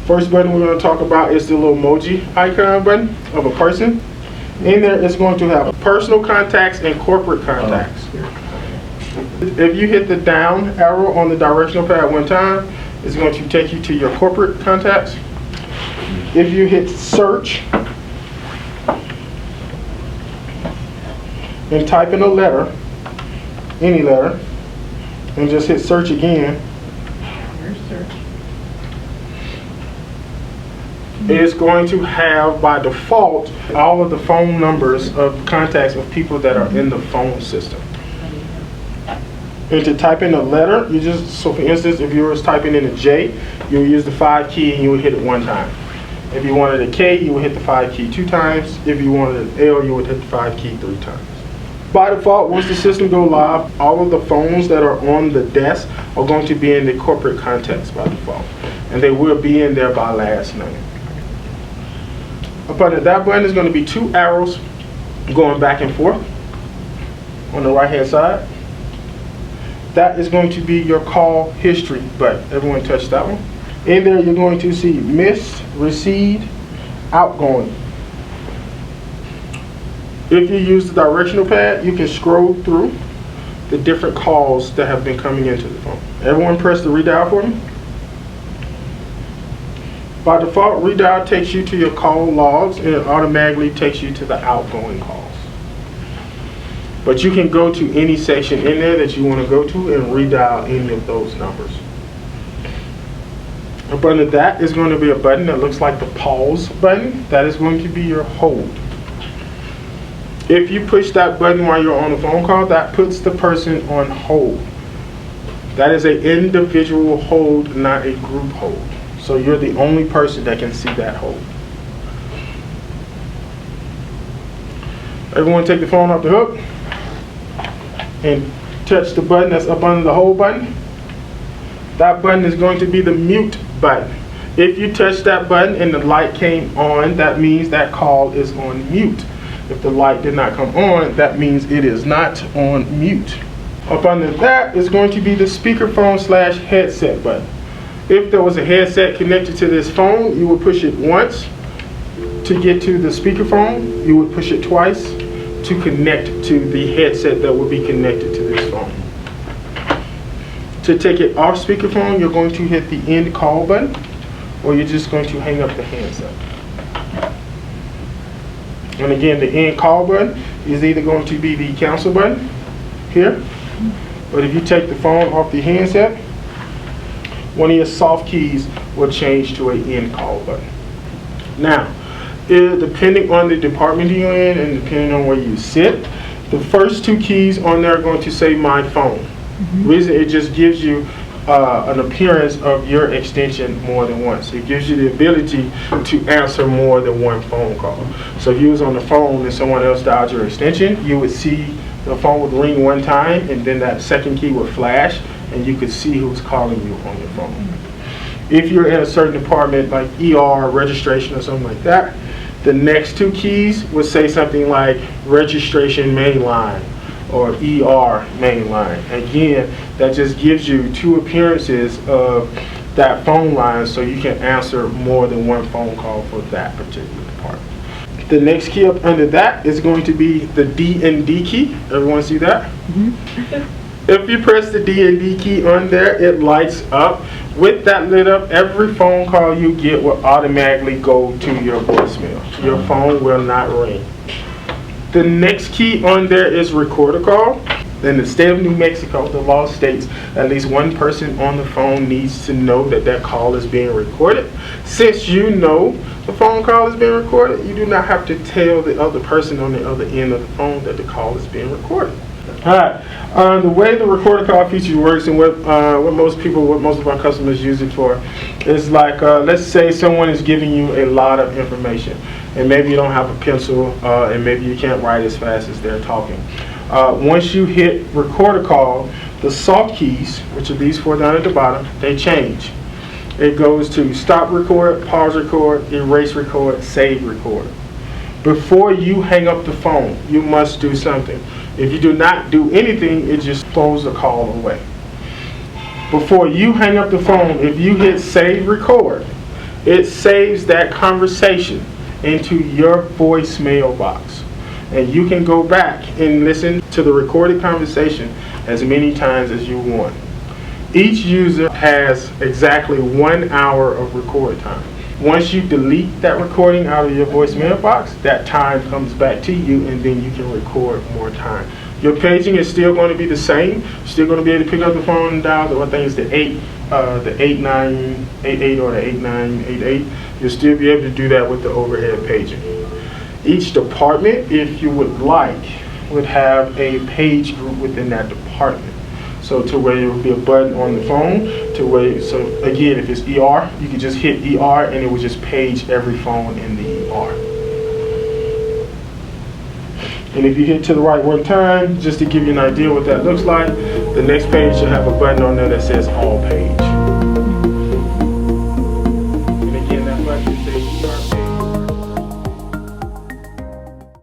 First button we're going to talk about is the little emoji icon button of a person. In there, it's going to have personal contacts and corporate contacts. If you hit the down arrow on the directional pad one time, it's going to take you to your corporate contacts. If you hit search and type in a letter, any letter, and just hit search again, it's going to have by default all of the phone numbers of contacts of people that are in the phone system. And to type in a letter, you just, so for instance, if you were typing in a J, you would use the 5 key and you would hit it 1 time. If you wanted a K, you would hit the 5 key 2 times. If you wanted an L, you would hit the 5 key 3 times. By default, once the system goes live, all of the phones that are on the desk are going to be in the corporate contacts by default. And they will be in there by last name. Up under that button is going to be 2 arrows going back and forth on the right hand side. That is going to be your call history button. Everyone touch that one. In there you're going to see missed, received, outgoing. If you use the directional pad, you can scroll through the different calls that have been coming into the phone. Everyone press the redial for me. By default, redial takes you to your call logs and it automatically takes you to the outgoing calls. But you can go to any section in there that you want to go to and redial any of those numbers. Up under that is going to be a button that looks like the pause button. That is going to be your hold. If you push that button while you're on a phone call, that puts the person on hold. That is an individual hold, not a group hold. So you're the only person that can see that hold. Everyone take the phone off the hook and touch the button that's up under the hold button. That button is going to be the mute button. If you touch that button and the light came on, that means that call is on mute. If the light did not come on, that means it is not on mute. Up under that is going to be the speakerphone / headset button. If there was a headset connected to this phone, you would push it once to get to the speakerphone. You would push it twice to connect to the headset that would be connected to this phone. To take it off speakerphone, you're going to hit the end call button, or you're just going to hang up the handset. And again, the end call button is either going to be the cancel button here, but if you take the phone off the handset, one of your soft keys will change to an end call button. Now, depending on the department you're in and depending on where you sit, the first 2 keys on there are going to say my phone. The reason it just gives you an appearance of your extension more than once. It gives you the ability to answer more than one phone call. So if you was on the phone and someone else dialed your extension, you would see the phone would ring 1 time and then that second key would flash and you could see who's calling you on your phone. If you're in a certain department like ER, registration or something like that, the next 2 keys would say something like registration main line or ER main line. Again, that just gives you 2 appearances of that phone line so you can answer more than one phone call for that particular department. The next key up under that is going to be the D and D key. Everyone see that? If you press the D and D key on there, it lights up. With that lit up, every phone call you get will automatically go to your voicemail. Your phone will not ring. The next key on there is record a call. In the state of New Mexico, the law states at least one person on the phone needs to know that that call is being recorded. Since you know the phone call is being recorded, you do not have to tell the other person on the other end of the phone that the call is being recorded. Alright, the way the recorder call feature works and what most of our customers use it for is like, let's say someone is giving you a lot of information and maybe you don't have a pencil and maybe you can't write as fast as they're talking. Once you hit record a call, the soft keys, which are these 4 down at the bottom, they change. It goes to stop record, pause record, erase record, save record. Before you hang up the phone, you must do something. If you do not do anything, it just throws the call away. Before you hang up the phone, if you hit save record, it saves that conversation into your voicemail box. And you can go back and listen to the recorded conversation as many times as you want. Each user has exactly 1 hour of record time. Once you delete that recording out of your voicemail box, that time comes back to you, and then you can record more time. Your paging is still going to be the same. You're still going to be able to pick up the phone and dial the, I think it's the 8988 or the 8988. You'll still be able to do that with the overhead paging. Each department, if you would like, would have a page group within that department. So to where there would be a button on the phone, to where, so again, if it's ER, you could just hit ER and it would just page every phone in the ER. And if you hit to the right one time, just to give you an idea what that looks like, the next page should have a button on there that says all page.